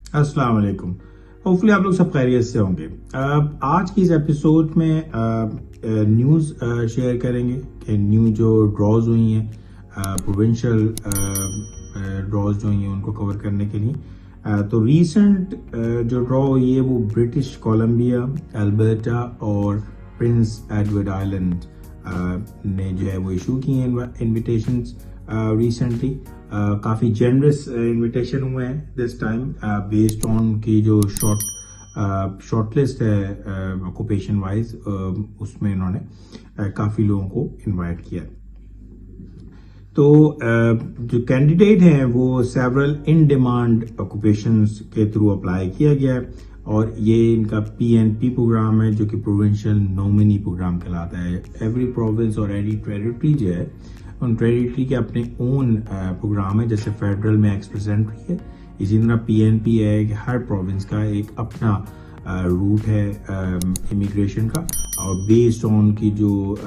अस्सलाम वालेकुम। होपफुली आप लोग सब खैरियत से होंगे। आज की इस एपिसोड में न्यूज़ शेयर करेंगे कि न्यू जो ड्रॉज हुई हैं, प्रोविंशियल ड्रॉज जो हुई हैं उनको कवर करने के लिए। तो रीसेंट जो ड्रॉ हुई है वो ब्रिटिश कोलंबिया, अल्बर्टा और प्रिंस एडवर्ड आइलैंड ने जो है वो इशू की हैं इनविटेशंस रिसेंटली। काफ़ी जेनरस इनविटेशन हुए हैं दिस टाइम बेस्ड ऑन की जो शॉर्ट लिस्ट है ऑक्यूपेशन वाइज, उसमें इन्होंने काफ़ी लोगों को इनवाइट किया। तो जो कैंडिडेट हैं वो सेवरल इन डिमांड ऑक्यूपेशंस के थ्रू अप्लाई किया गया है और ये इनका PNP प्रोग्राम है जो कि प्रोविंशियल नॉमिनी प्रोग्राम कहलाता है। एवरी प्रोविंस और एवरी टेरिटरी जो है उन टेरिटरी के अपने ओन प्रोग्राम है। जैसे फेडरल में एक्स-प्रेसिडेंट है, इसी तरह PNP है कि हर प्रोविंस का एक अपना रूट है इमिग्रेशन का, और बेस्ड ऑन की जो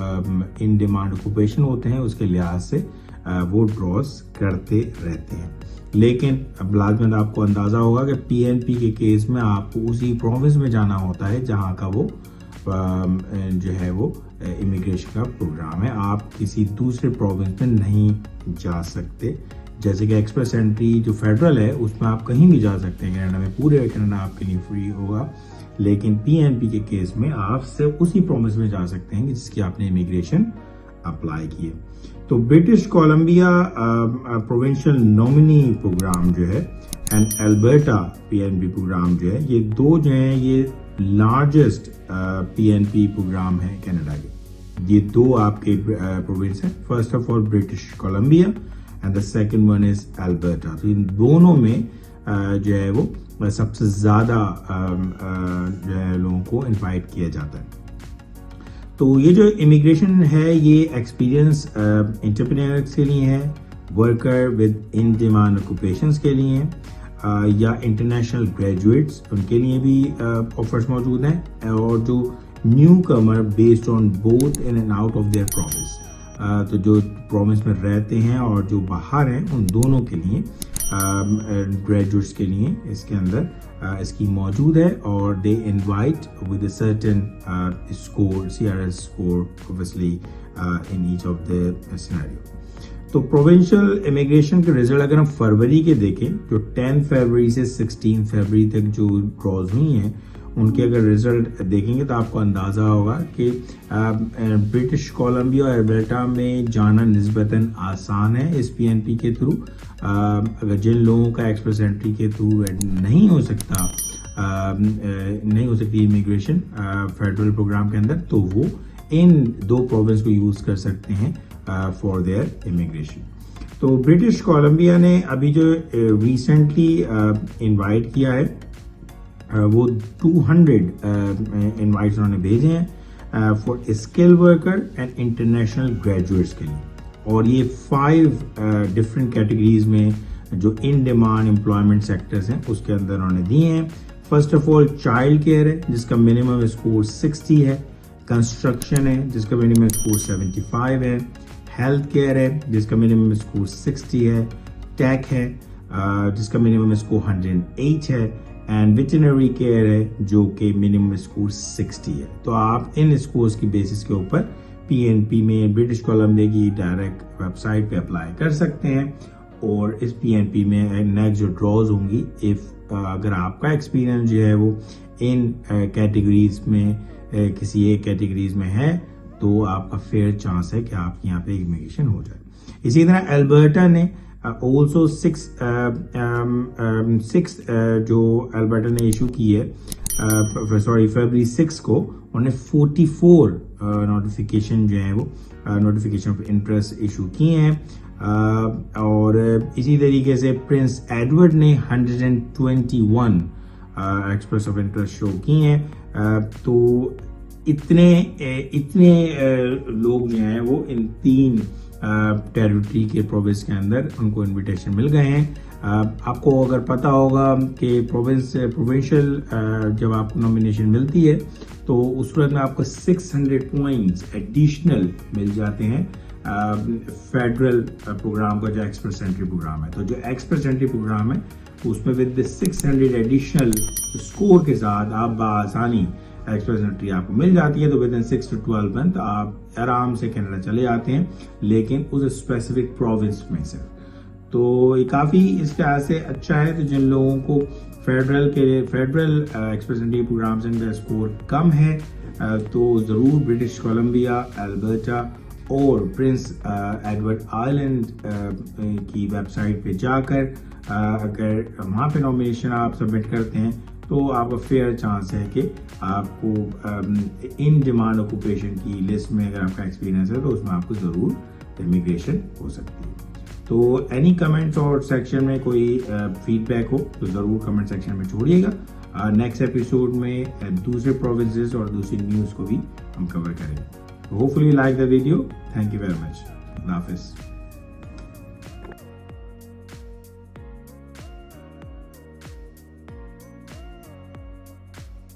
इन डिमांड ऑक्यूपेशन होते हैं उसके लिहाज से वो ड्रॉज करते रहते हैं। लेकिन अब लाजमन आपको अंदाज़ा होगा कि PNP के केस में आपको उसी प्रोविंस में जाना होता है जहाँ का वो जो है वो इमिग्रेशन का प्रोग्राम है। आप किसी दूसरे प्रोविंस में नहीं जा सकते। जैसे कि एक्सप्रेस एंट्री जो फेडरल है उसमें आप कहीं भी जा सकते हैं कनाडा में, पूरे कनाडा आपके लिए फ्री होगा। लेकिन PNP के केस में आप सिर्फ उसी प्रोविंस में जा सकते हैं जिसकी आपने इमिग्रेशन अप्लाई की है। तो British Columbia provincial nominee program जो है एंड अल्बर्टा PNP प्रोग्राम जो है, ये दो जो हैं ये लार्जेस्ट PNP प्रोग्राम है कनाडा के। ये दो आपके प्रोविंस हैं। First of all British Columbia and the second one is Alberta. तो इन दोनों में जो है वो सबसे ज़्यादा जो है लोगों को इनवाइट किया जाता है। तो ये जो इमिग्रेशन है ये एक्सपीरियंस एंटरप्रेन्योर्स के लिए है, worker with in demand occupations के लिए है, या इंटरनेशनल ग्रेजुएट्स उनके लिए भी ऑफर्स मौजूद हैं, और जो new Qamar based on both in and out of their province. तो जो प्रोविंस में रहते हैं और जो बाहर हैं उन दोनों के लिए ग्रेजुएट्स के लिए इसके अंदर स्कीम मौजूद है। और they invite with a certain score, CRS score obviously in each of the scenario. तो प्रोविंशियल इमिग्रेशन के रिजल्ट अगर हम फरवरी के देखें, जो 10 फरवरी से 16 फरवरी तक जो ड्रॉज हुई हैं उनके अगर रिजल्ट देखेंगे तो आपको अंदाज़ा होगा कि ब्रिटिश कोलंबिया और अल्बर्टा में जाना निस्बतन आसान है इस PNP के थ्रू। अगर जिन लोगों का एक्सप्रेस एंट्री के थ्रू नहीं हो सकती इमिग्रेशन फेडरल प्रोग्राम के अंदर, तो वो इन दो प्रोविंस को यूज़ कर सकते हैं फॉर देयर इमिग्रेशन। तो ब्रिटिश कोलंबिया ने अभी जो रिसेंटली इनवाइट किया है वो 200 इनवाइट्स उन्होंने भेजे हैं for skill worker and international graduates के लिए। और ये 5 डिफरेंट कैटेगरीज में जो इन डिमांड एम्प्लॉयमेंट सेक्टर्स हैं उसके अंदर उन्होंने दिए हैं। First of all child care है जिसका मिनिमम स्कोर 60 है, कंस्ट्रक्शन है जिसका मिनिमम स्कोर 75 है, हेल्थ केयर है जिसका मिनिमम स्कोर 60 है, टेक है जिसका मिनिमम स्कोर 108 है, एंड वेटरनरी केयर है जो कि मिनिमम स्कोर 60 है। तो आप इन स्कोर्स की बेसिस के ऊपर PNP में ब्रिटिश कोलंबिया की डायरेक्ट वेबसाइट पे अप्लाई कर सकते हैं। और इस PNP में नेक्स्ट जो ड्रॉज होंगी, इफ अगर आपका एक्सपीरियंस जो है वो इन कैटेगरीज में किसी एक कैटेगरीज में है तो आपका फेयर चांस है कि आपके यहाँ पे इमिग्रेशन हो जाए। इसी तरह अल्बर्टा ने ऑल्सो 6 जो अल्बर्टा ने इशू की है फरवरी 6 को उन्होंने 44 नोटिफिकेशन जो है वो नोटिफिकेशन ऑफ इंटरेस्ट इशू किए हैं। और इसी तरीके से प्रिंस एडवर्ड ने 121 एक्सप्रेस ऑफ इंटरेस्ट शो किए हैं। तो इतने लोग जो हैं वो इन 3 टेरिटरी के प्रोविंस के अंदर उनको इनविटेशन मिल गए हैं। आपको अगर पता होगा कि प्रोविंशियल जब आपको नॉमिनेशन मिलती है तो उस वक्त में आपको 600 पॉइंट्स एडिशनल मिल जाते हैं फेडरल प्रोग्राम का जो एक्सप्रेस एंट्री प्रोग्राम है। तो जो एक्सप्रेस एंट्री प्रोग्राम है اس میں ود 600 ایڈیشنل اسکور کے ساتھ آپ بآسانی ایکسپریس انٹری آپ کو مل جاتی ہے. تو ود ان 6 to 12 month آپ آرام سے کینیڈا چلے جاتے ہیں, لیکن اس اسپیسیفک پروونس میں سے. تو یہ کافی اس لحاظ سے اچھا ہے. تو جن لوگوں کو فیڈرل ایکسپریس انٹری پروگرام سے ان کا اسکور کم ہے تو ضرور برٹش کولمبیا, البرٹا اور پرنس ایڈورڈ آئلینڈ کی ویب سائٹ پہ جا کر اگر وہاں پہ نامینیشن آپ سبمٹ کرتے ہیں تو آپ کا فیئر چانس ہے کہ آپ کو ان ڈیمانڈ آکوپیشن کی لسٹ میں اگر آپ کا ایکسپیرینس ہے تو اس میں آپ کو ضرور امیگریشن ہو سکتی ہے. تو اینی کمنٹس اور سیکشن میں کوئی فیڈ بیک ہو تو ضرور کمنٹ سیکشن میں چھوڑیے گا. نیکسٹ ایپیسوڈ میں دوسرے پروونسز اور دوسری نیوز کو بھی ہم کور کریں گے. Hopefully like the video. Thank you very much. اللہ حافظ.